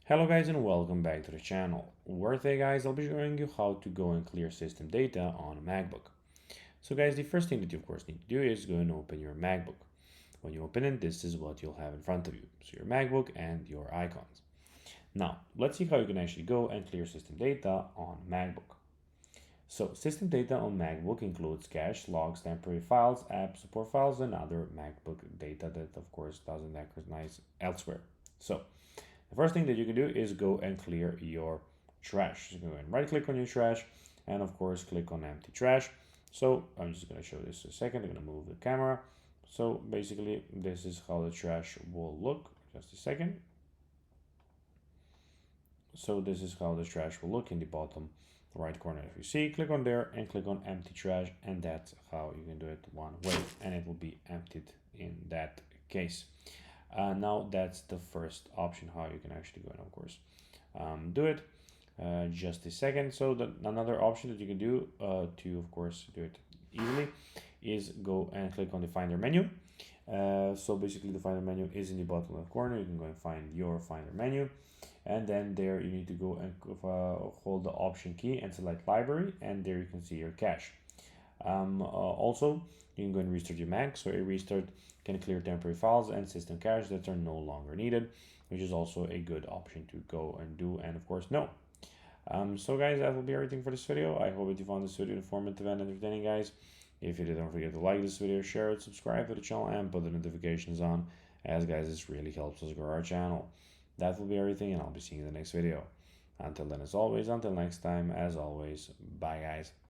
Hello guys and welcome back to the channel, where today guys I'll be showing you how to go and clear system data on a MacBook. So guys, the first thing that you of course need to do is go and open your MacBook. When you open it, this is what you'll have in front of you. So your MacBook and your icons. Now, let's see how you can actually go and clear system data on MacBook. So system data on MacBook includes cache, logs, temporary files, app support files, and other MacBook data that of course doesn't recognize elsewhere. So the first thing that you can do is go and clear your trash. So go and right click on your trash and of course click on empty trash. So I'm just going to show this a second. I'm going to move the camera. So basically this is how the trash will look. Just a second. So this is how the trash will look in the bottom right corner. If you see, click on there and click on empty trash, and that's how you can do it one way, and it will be emptied in that case. Now that's the first option how you can actually go and of course do it. Just a second. So another option that you can do to of course do it easily is go and click on the Finder menu. So basically the Finder menu is in the bottom left corner. You can go and find your Finder menu, and then there you need to go and hold the Option key and select Library, and there you can see your cache. Also, you can go and restart your Mac. So a restart can clear temporary files and system cache that are no longer needed, which is also a good option to go and do, and of course no. So guys, that will be everything for this video. I hope that you found this video informative and entertaining, guys. If you did, don't forget to like this video, share it, subscribe to the channel, and put the notifications on, as guys, this really helps us grow our channel. That will be everything, and I'll be seeing you in the next video. Until then, as always, until next time, as always, bye guys.